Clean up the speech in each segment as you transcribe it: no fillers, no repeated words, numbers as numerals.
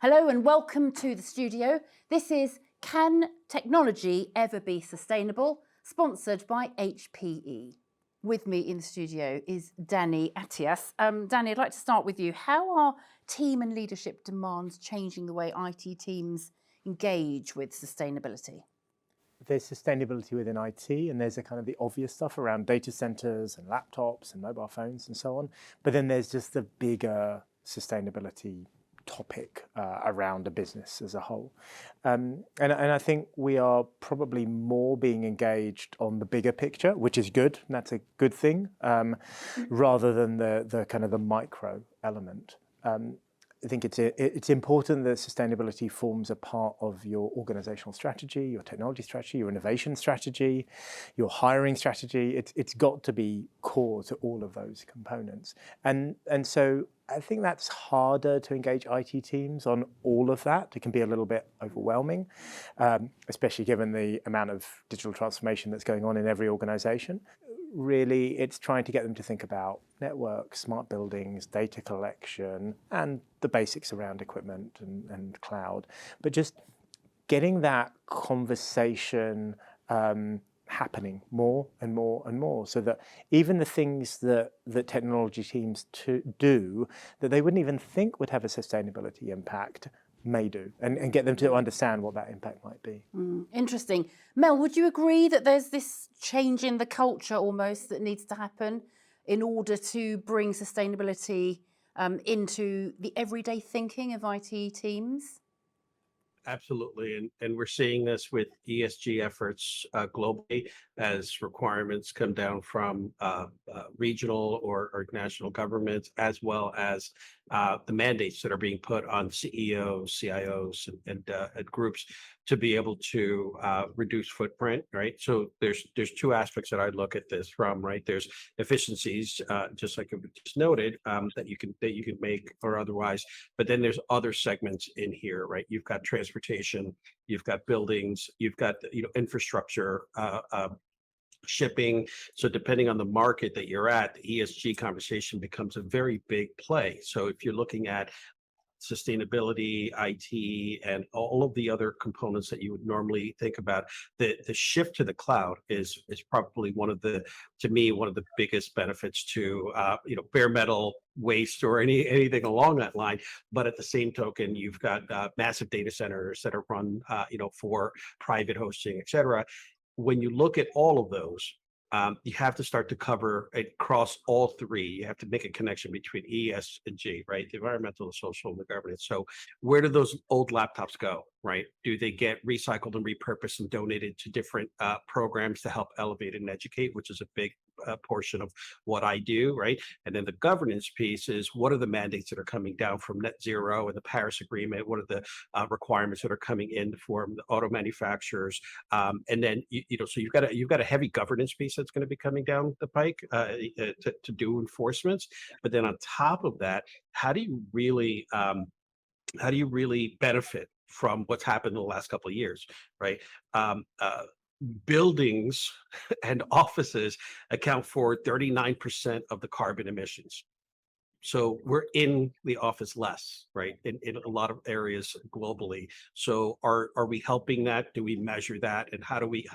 Hello and welcome to the studio. This is Can Technology Ever Be Sustainable? Sponsored by HPE. With me in the studio is Danny Attias. Danny, I'd like to start with you. How are team and leadership demands changing the way IT teams engage with sustainability? There's sustainability within IT, and there's a kind of the obvious stuff around data centers and laptops and mobile phones and so on. But then there's just the bigger sustainability topic around a business as a whole. And I think we are probably more being engaged on the bigger picture, which is good, and that's a good thing, rather than the kind of the micro element. I think it's important that sustainability forms a part of your organizational strategy, your technology strategy, your innovation strategy, your hiring strategy. It's got to be core to all of those components. And so I think that's harder to engage IT teams on all of that. It can be a little bit overwhelming, especially given the amount of digital transformation that's going on in every organization. Really, it's trying to get them to think about networks, smart buildings, data collection, and the basics around equipment and cloud. But just getting that conversation happening more and more and more, so that even the things that technology teams do that they wouldn't even think would have a sustainability impact may do, and get them to understand what that impact might be. Interesting. Mel, would you agree that there's this change in the culture almost that needs to happen in order to bring sustainability into the everyday thinking of IT teams? Absolutely. And we're seeing this with ESG efforts globally as requirements come down from regional or national governments, as well as the mandates that are being put on CEOs, CIOs, and groups to be able to reduce footprint, right? So there's two aspects that I look at this from, right? There's efficiencies, just like it was just noted, that you can make or otherwise, but then there's other segments in here, right? You've got transportation, you've got buildings, you've got infrastructure, shipping. So depending on the market that you're at, the ESG conversation becomes a very big play. So if you're looking at sustainability, IT, and all of the other components that you would normally think about, the shift to the cloud is probably one of the biggest benefits to bare metal waste or anything along that line. But at the same token, you've got massive data centers that are run for private hosting, et cetera. When you look at all of those, you have to start to cover across all three. You have to make a connection between E, S, and G, right? The environmental, the social, and the governance. So where do those old laptops go, right? Do they get recycled and repurposed and donated to different programs to help elevate and educate, which is a big portion of what I do, right? And then the governance piece is, what are the mandates that are coming down from net zero and the Paris Agreement? What are the requirements that are coming in from the auto manufacturers? And then so you've got a heavy governance piece that's going to be coming down the pike to do enforcements. But then on top of that, how do you really benefit from what's happened in the last couple of years, right? Buildings and offices account for 39% of the carbon emissions. So we're in the office less, right? In a lot of areas globally. So are we helping that? Do we measure that? And how do we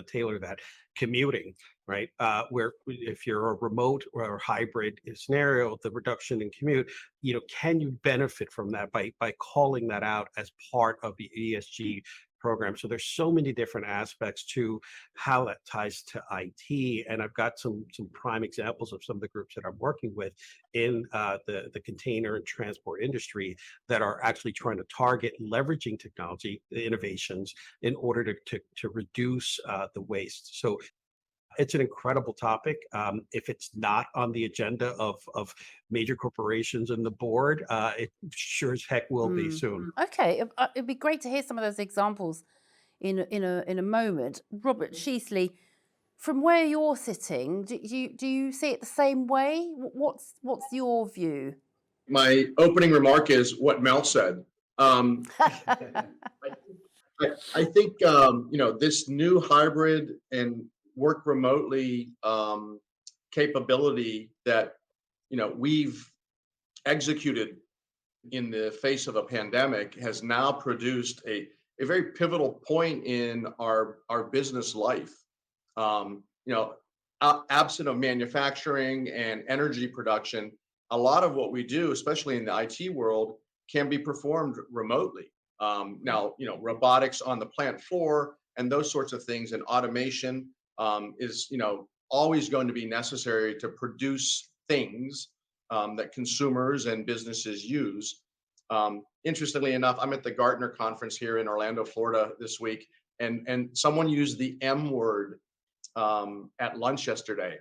tailor that? Commuting, right? Where if you're a remote or hybrid scenario, the reduction in commute, can you benefit from that by calling that out as part of the ESG program? So there's so many different aspects to how that ties to IT, and I've got some prime examples of some of the groups that I'm working with in the container and transport industry that are actually trying to target leveraging technology innovations in order to reduce the waste. So it's an incredible topic. If it's not on the agenda of major corporations and the board, it sure as heck will be soon. Okay, it'd be great to hear some of those examples in a moment. Robert Sheesley, from where you're sitting, do you see it the same way? What's your view? My opening remark is what Mel said. I think this new hybrid and work remotely capability that we've executed in the face of a pandemic has now produced a very pivotal point in our business life. You know, absent of manufacturing and energy production, a lot of what we do, especially in the IT world, can be performed remotely. Now, you know, robotics on the plant floor and those sorts of things, and automation is, you know, always going to be necessary to produce things that consumers and businesses use. Interestingly enough, I'm at the Gartner conference here in Orlando, Florida this week, and someone used the M word at lunch yesterday,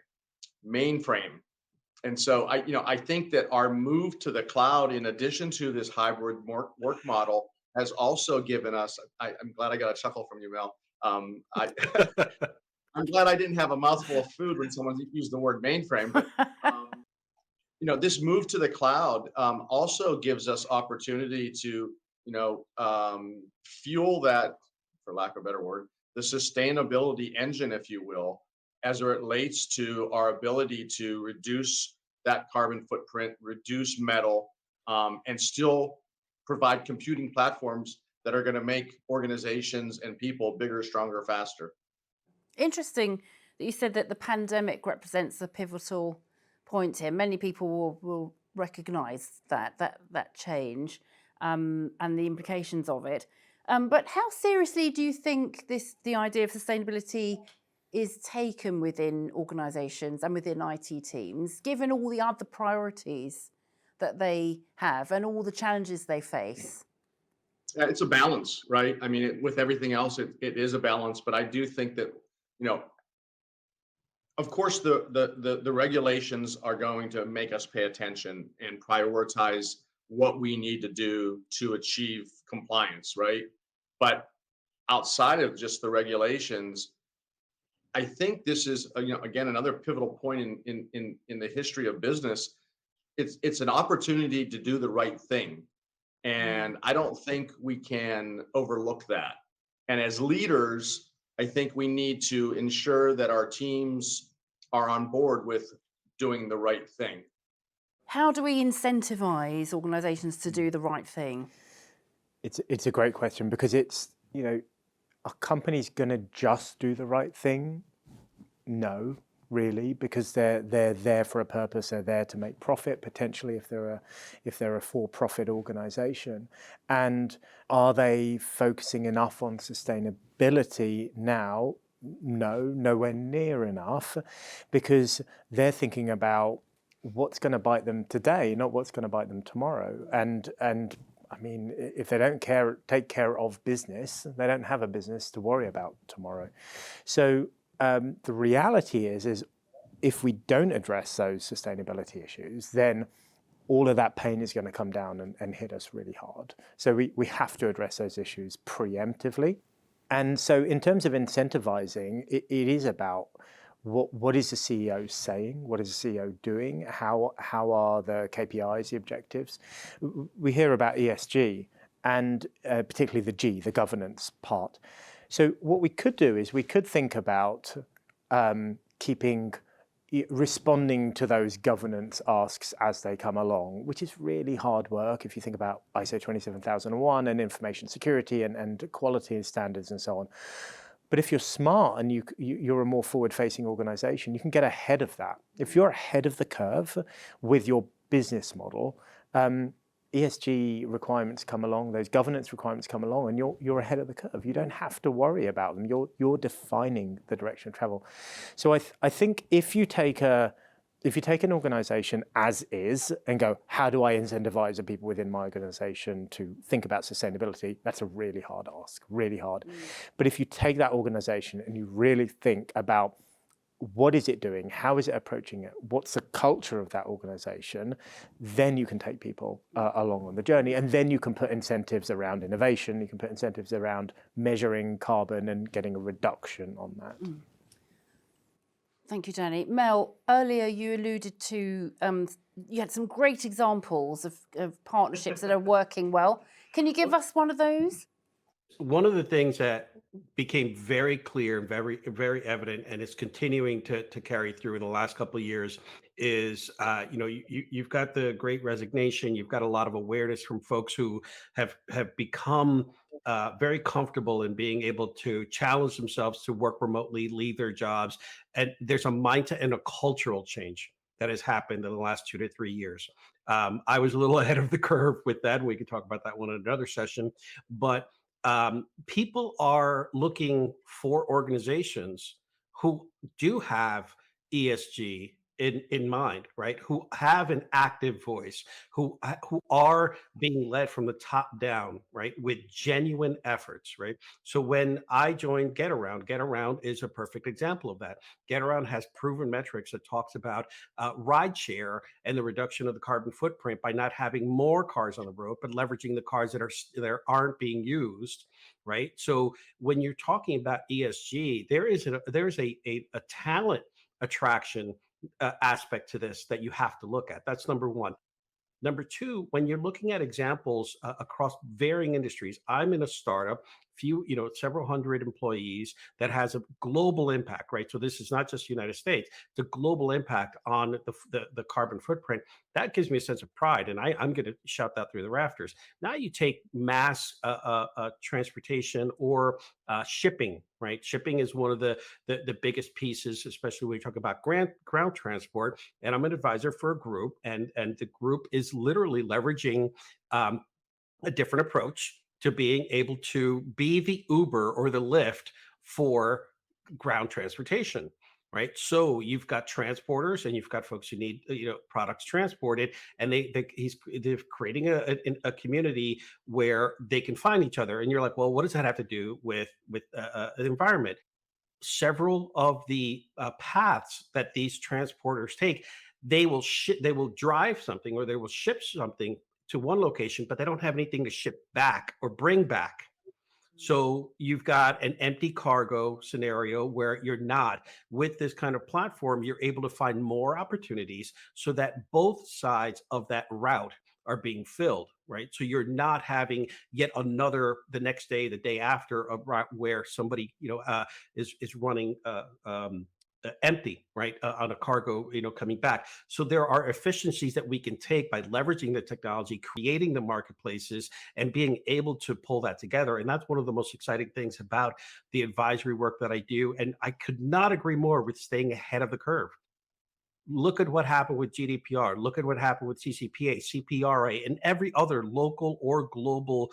mainframe. And so I think that our move to the cloud, in addition to this hybrid work model, has also given us. I'm glad I got a chuckle from you, Mel. I'm glad I didn't have a mouthful of food when someone used the word mainframe. But you know, this move to the cloud also gives us opportunity to, you know, fuel that, for lack of a better word, the sustainability engine, if you will, as it relates to our ability to reduce that carbon footprint, reduce metal, and still provide computing platforms that are going to make organizations and people bigger, stronger, faster. Interesting that you said that the pandemic represents a pivotal point here. Many people will recognise that change and the implications of it. But how seriously do you think the idea of sustainability is taken within organisations and within IT teams, given all the other priorities that they have and all the challenges they face? It's a balance, right? I mean, with everything else, it is a balance. But I do think that, you know, of course, the regulations are going to make us pay attention and prioritize what we need to do to achieve compliance, right? But outside of just the regulations, I think this is, you know, again, another pivotal point in the history of business. It's an opportunity to do the right thing, and I don't think we can overlook that. And as leaders, I think we need to ensure that our teams are on board with doing the right thing. How do we incentivize organisations to do the right thing? It's a great question, because it's, you know, are companies going to just do the right thing? No, really, because they're there for a purpose. They're there to make profit, potentially, if they're a for-profit organization. And are they focusing enough on sustainability now? No, nowhere near enough, because they're thinking about what's going to bite them today, not what's going to bite them tomorrow. And I mean, if they don't take care of business, they don't have a business to worry about tomorrow. So the reality is if we don't address those sustainability issues, then all of that pain is going to come down and hit us really hard. So we have to address those issues preemptively. And so in terms of incentivizing, it is about what is the CEO saying? What is the CEO doing? How are the KPIs, the objectives? We hear about ESG, and particularly the G, the governance part. So what we could do is we could think about responding to those governance asks as they come along, which is really hard work if you think about ISO 27001 and information security and quality standards and so on. But if you're smart and you're a more forward-facing organization, you can get ahead of that. If you're ahead of the curve with your business model, ESG requirements come along, those governance requirements come along, and you're ahead of the curve. You don't have to worry about them. You're defining the direction of travel. So I think if you take an organization as is and go, how do I incentivize the people within my organization to think about sustainability? That's a really hard ask, really hard. But if you take that organization and you really think about what is it doing, how is it approaching it, what's the culture of that organization, then you can take people along on the journey. And then you can put incentives around innovation, you can put incentives around measuring carbon and getting a reduction on that. Thank you, Danny. Mel, earlier you alluded to, you had some great examples of partnerships that are working well. Can you give us one of those? One of the things that became very clear and very evident, and it's continuing to carry through in the last couple of years, is you've got the Great Resignation. You've got a lot of awareness from folks who have become very comfortable in being able to challenge themselves to work remotely, leave their jobs, and there's a mindset and a cultural change that has happened in the last 2 to 3 years. I was a little ahead of the curve with that. We could talk about that one in another session, but people are looking for organizations who do have ESG in mind, right? Who have an active voice, who are being led from the top down, right? With genuine efforts, right? So when I joined Get Around is a perfect example of that. Get Around has proven metrics that talks about rideshare and the reduction of the carbon footprint by not having more cars on the road, but leveraging the cars that aren't being used, right? So when you're talking about ESG, there's a talent attraction aspect to this that you have to look at. That's number one. Number two, when you're looking at examples across varying industries, I'm in a startup, several hundred employees that has a global impact, right? So this is not just United States, the global impact on the carbon footprint. That gives me a sense of pride, and I'm going to shout that through the rafters. Now you take mass transportation or shipping, right? Shipping is one of the biggest pieces, especially when you talk about ground transport. And I'm an advisor for a group, and the group is literally leveraging a different approach to being able to be the Uber or the Lyft for ground transportation. Right, so you've got transporters and you've got folks who need products transported, and they're creating a community where they can find each other. And you're like, well, what does that have to do with the environment? Several of the paths that these transporters take, they will drive something or they will ship something to one location, but they don't have anything to ship back or bring back. So you've got an empty cargo scenario where you're not. With this kind of platform, you're able to find more opportunities so that both sides of that route are being filled, right? So you're not having yet another the next day, the day after, a route where somebody is running empty, right, on a cargo, coming back. So there are efficiencies that we can take by leveraging the technology, creating the marketplaces, and being able to pull that together. And that's one of the most exciting things about the advisory work that I do. And I could not agree more with staying ahead of the curve. Look at what happened with GDPR. Look at what happened with CCPA, CPRA, and every other local or global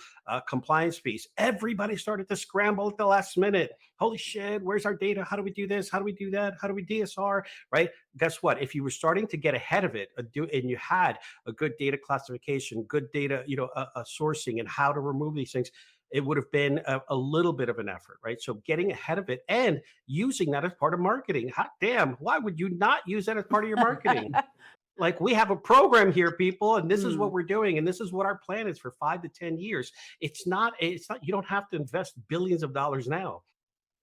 compliance piece. Everybody started to scramble at the last minute. Holy shit, where's our data? How do we do this? How do we do that? How do we DSR, right? Guess what? If you were starting to get ahead of it and you had a good data classification, good data, sourcing and how to remove these things, it would have been a little bit of an effort, right? So getting ahead of it and using that as part of marketing. Hot damn, why would you not use that as part of your marketing? Like, we have a program here, people, and this is what we're doing, and this is what our plan is for 5 to 10 years. It's not, you don't have to invest billions of dollars now.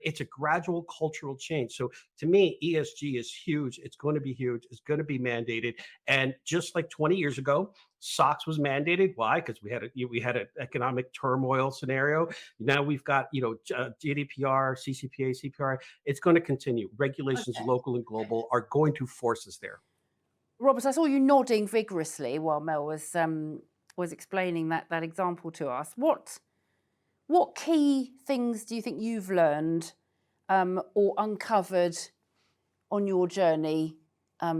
It's a gradual cultural change. So to me, ESG is huge. It's going to be huge. It's going to be mandated. And just like 20 years ago, SOX was mandated. Why? Because we had an economic turmoil scenario. Now we've got GDPR, CCPA, CPRA. It's going to continue. Regulations, local and global, are going to force us there. Robert, I saw you nodding vigorously while Mel was explaining that example to us. What key things do you think you've learned or uncovered on your journey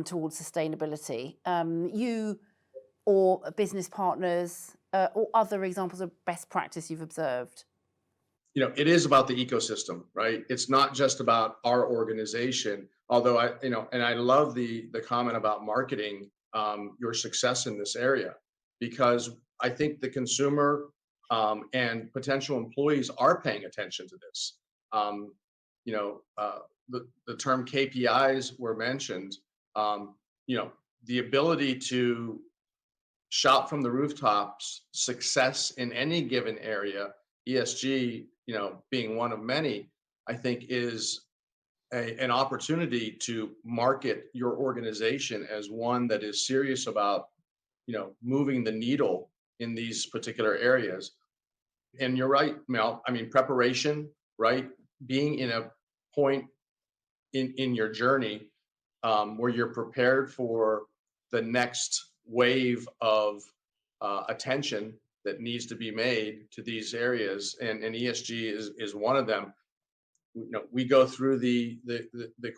towards sustainability? You or business partners or other examples of best practice you've observed? It is about the ecosystem, right? It's not just about our organization, although I love the comment about marketing your success in this area, because I think the consumer and potential employees are paying attention to this. The term KPIs were mentioned. The ability to shout from the rooftops success in any given area, ESG, being one of many, I think is an opportunity to market your organization as one that is serious about, moving the needle in these particular areas. And you're right, Mel. I mean, preparation, right? Being in a point in your journey where you're prepared for the next wave of attention that needs to be made to these areas, and ESG is one of them. We go through the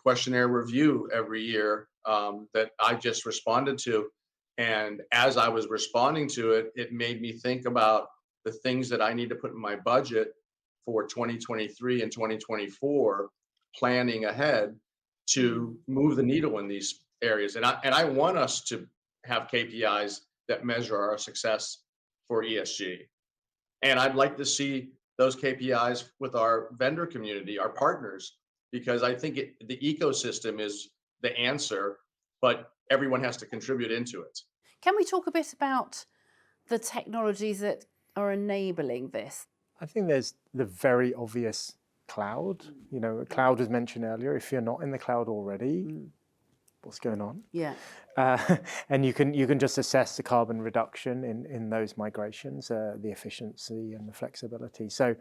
questionnaire review every year that I just responded to, and as I was responding to it, it made me think about the things that I need to put in my budget for 2023 and 2024, planning ahead to move the needle in these areas. And I want us to have KPIs that measure our success for ESG. And I'd like to see those KPIs with our vendor community, our partners, because I think the ecosystem is the answer, but everyone has to contribute into it. Can we talk a bit about the technologies that are enabling this? I think there's the very obvious cloud. Cloud was mentioned earlier. If you're not in the cloud already, what's going on? Yeah. And you can just assess the carbon reduction in those migrations, the efficiency and the flexibility. So,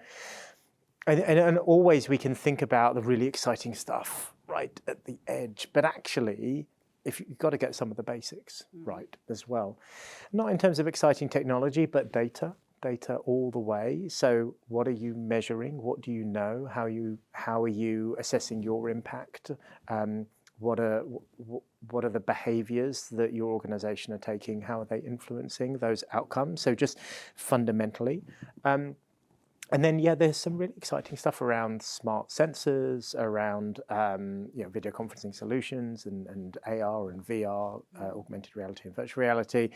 and always we can think about the really exciting stuff right at the edge, but actually, if you've got to get some of the basics right as well, not in terms of exciting technology, but data all the way. So what are you measuring? What do you know? How are you assessing your impact? What are the behaviors that your organization are taking? How are they influencing those outcomes? So just fundamentally. And then, there's some really exciting stuff around smart sensors, around video conferencing solutions and AR and VR, augmented reality and virtual reality,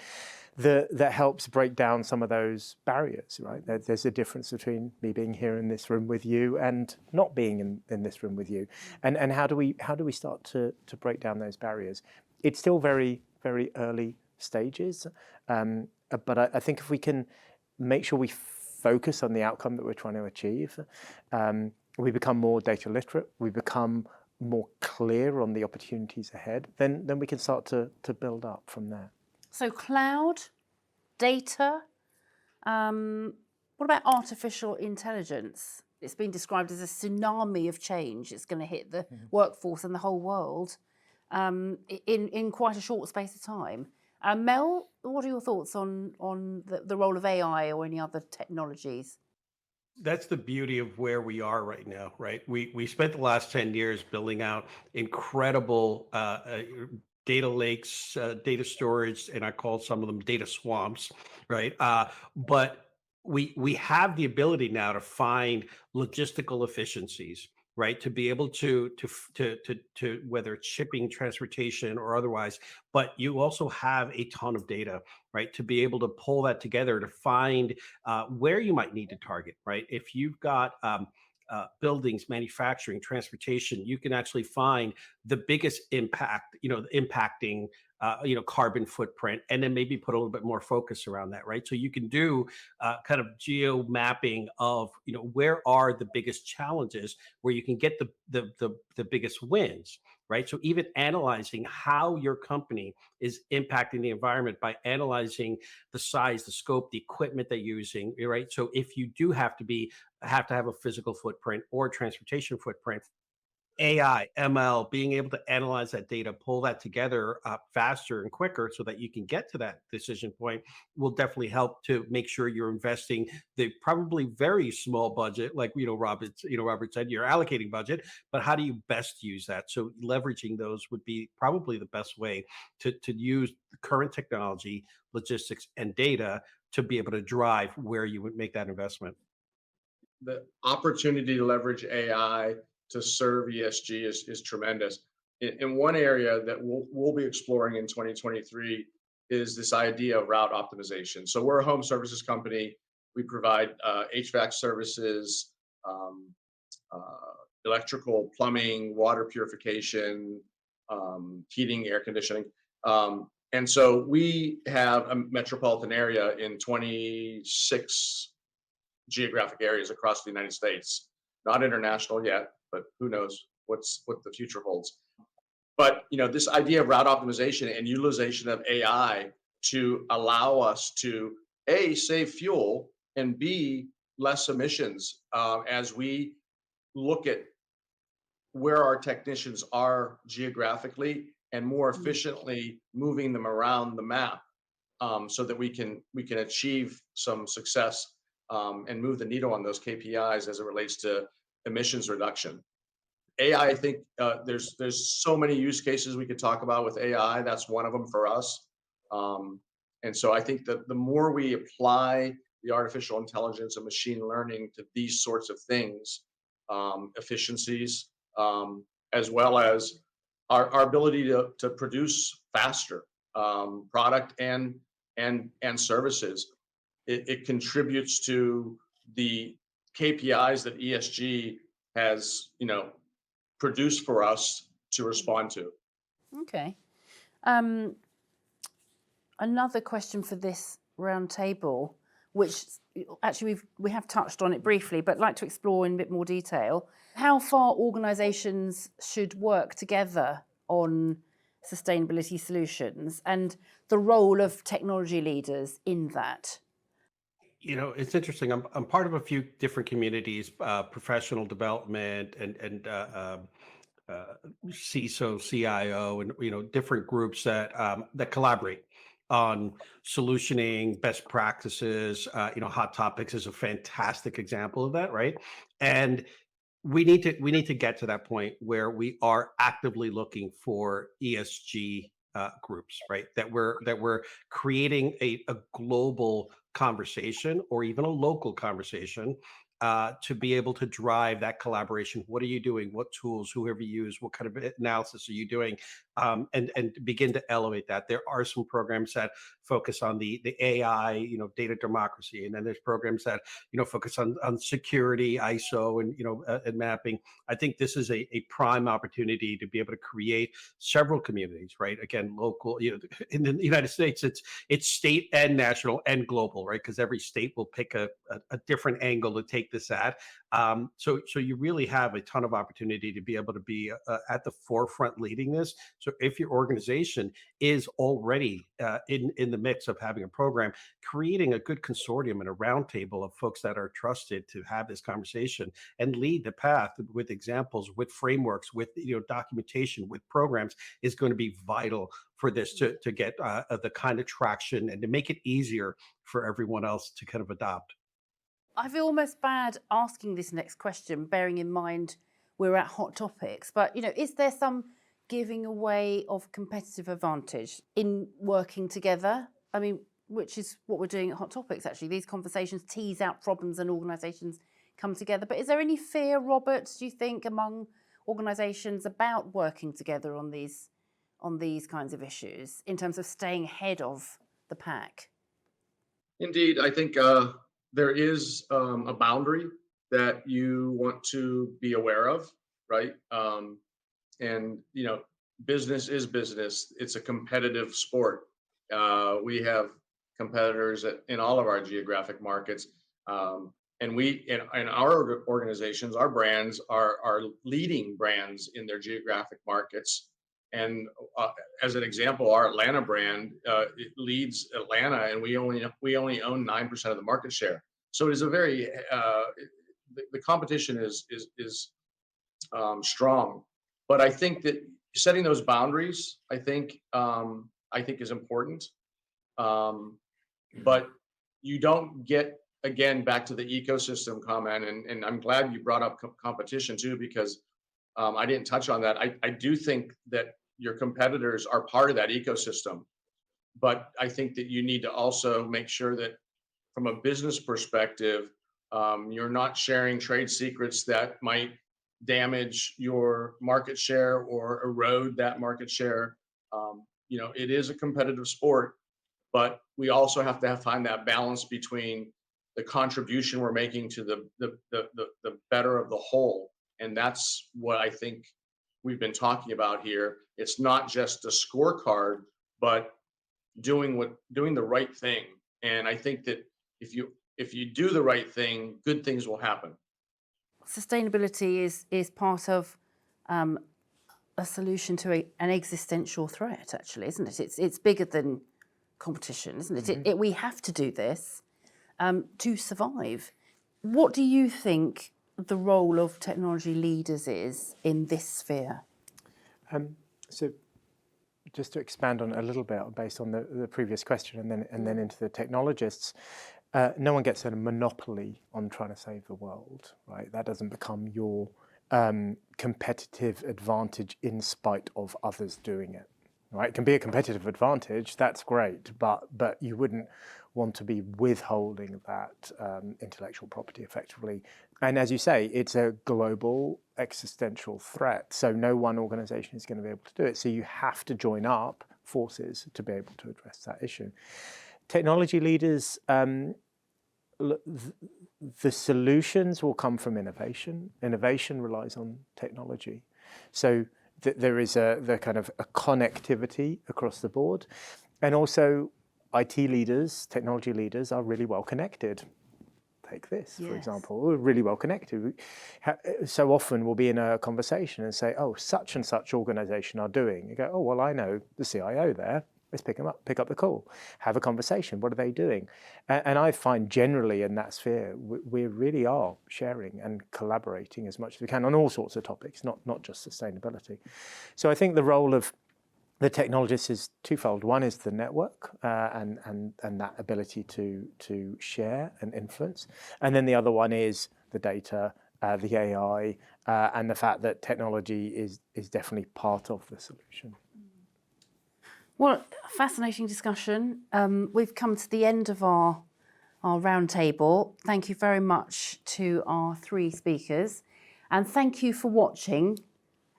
that helps break down some of those barriers, right? There's a difference between me being here in this room with you and not being in this room with you. And how do we start to break down those barriers? It's still very, very early stages, but I think if we can make sure we focus on the outcome that we're trying to achieve, we become more data literate, we become more clear on the opportunities ahead, then we can start to build up from there. So cloud, data, what about artificial intelligence? It's been described as a tsunami of change. It's going to hit the workforce and the whole world in quite a short space of time. Mel, what are your thoughts on the role of AI or any other technologies? That's the beauty of where we are right now, right? We spent the last 10 years building out incredible data lakes, data storage, and I call some of them data swamps, right? But we have the ability now to find logistical efficiencies, right? To be able to whether it's shipping, transportation, or otherwise, but you also have a ton of data, right? To be able to pull that together to find where you might need to target, right? If you've got buildings, manufacturing, transportation, you can actually find the biggest impact, impacting carbon footprint, and then maybe put a little bit more focus around that, right? So you can do kind of geo mapping of, where are the biggest challenges, where you can get the biggest wins, right? So even analyzing how your company is impacting the environment by analyzing the size, the scope, the equipment they're using, right? So if you do have to have a physical footprint or transportation footprint, AI, ML, being able to analyze that data, pull that together faster and quicker so that you can get to that decision point will definitely help to make sure you're investing the probably very small budget, like Robert said, you're allocating budget, but how do you best use that? So leveraging those would be probably the best way to use the current technology, logistics, and data to be able to drive where you would make that investment. The opportunity to leverage AI to serve ESG is tremendous. In one area that we'll be exploring in 2023 is this idea of route optimization. So we're a home services company. We provide HVAC services, electrical, plumbing, water purification, heating, air conditioning. And so we have a metropolitan area in 26 geographic areas across the United States. Not international yet, but who knows what the future holds. But this idea of route optimization and utilization of AI to allow us to A, save fuel, and B, less emissions as we look at where our technicians are geographically and more efficiently moving them around the map, so that we can achieve some success, and move the needle on those KPIs as it relates to emissions reduction. AI, I think there's so many use cases we could talk about with AI. That's one of them for us. And so I think that the more we apply the artificial intelligence and machine learning to these sorts of things, efficiencies, as well as our ability to produce faster, product and services, it contributes to the KPIs that ESG has, produced for us to respond to. Okay. Another question for this round table, which actually we have touched on it briefly, but I'd like to explore in a bit more detail. How far organisations should work together on sustainability solutions and the role of technology leaders in that? It's interesting. I'm part of a few different communities, professional development and CISO, CIO, and different groups that collaborate on solutioning best practices. Hot Topics is a fantastic example of that, right? And we need to get to that point where we are actively looking for ESG groups, right? That we're creating a global conversation or even a local conversation to be able to drive that collaboration. What are you doing? What tools? Who have you used? What kind of analysis are you doing? And begin to elevate that. There are some programs that focus on the AI, data democracy, and then there's programs that focus on security, ISO, and mapping. I think this is a prime opportunity to be able to create several communities, right? Again, local. In the United States, it's state and national and global, right? Because every state will pick a different angle to take this at. So you really have a ton of opportunity to be able to be at the forefront leading this. So if your organization is already in the mix of having a program, creating a good consortium and a roundtable of folks that are trusted to have this conversation and lead the path with examples, with frameworks, with documentation, with programs is going to be vital for this to get the kind of traction and to make it easier for everyone else to kind of adopt. I feel almost bad asking this next question, bearing in mind we're at Hot Topics. But, is there some giving away of competitive advantage in working together? I mean, which is what we're doing at Hot Topics, actually. These conversations tease out problems and organisations come together. But is there any fear, Robert, do you think, among organisations about working together on these kinds of issues in terms of staying ahead of the pack? Indeed, I think there is a boundary that you want to be aware of, right? And business is business. It's a competitive sport. We have competitors in all of our geographic markets, and we in our organizations, our brands are leading brands in their geographic markets. And as an example, our Atlanta brand it leads Atlanta, and we only own 9% of the market share. So it is a very the competition is strong, but I think that setting those boundaries, I think is important. But you don't get, again, back to the ecosystem comment, and I'm glad you brought up competition too, because I didn't touch on that. I do think that your competitors are part of that ecosystem, but I think that you need to also make sure that from a business perspective, you're not sharing trade secrets that might damage your market share or erode that market share. It is a competitive sport, but we also have to find that balance between the contribution we're making to the better of the whole. And that's what I think we've been talking about here. It's not just a scorecard, but doing the right thing. And I think that if you do the right thing, good things will happen. Sustainability is part of a solution to an existential threat, actually, isn't it? It's bigger than competition, isn't it? Mm-hmm. We have to do this to survive. What do you think the role of technology leaders is in this sphere? So just to expand on it a little bit based on the previous question and then into the technologists, no one gets a monopoly on trying to save the world, right? That doesn't become your competitive advantage in spite of others doing it, right? It can be a competitive advantage, that's great, but you wouldn't want to be withholding that intellectual property effectively. And as you say, it's a global existential threat, so no one organization is going to be able to do it. So you have to join up forces to be able to address that issue. Technology leaders, the solutions will come from innovation. Innovation relies on technology. So there is the kind of a connectivity across the board. And also IT leaders, technology leaders are really well connected. Take this, for example, we're really well connected. So often we'll be in a conversation and say, oh, such and such organization are doing. You go, oh, well, I know the CIO there. Let's pick up the call, have a conversation. What are they doing? And I find generally in that sphere, we really are sharing and collaborating as much as we can on all sorts of topics, not just sustainability. So I think the role of the technologist is twofold. One is the network and that ability to share and influence. And then the other one is the data, the AI, and the fact that technology is definitely part of the solution. Well, fascinating discussion. We've come to the end of our roundtable. Thank you very much to our three speakers. And thank you for watching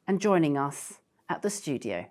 and joining us at the studio.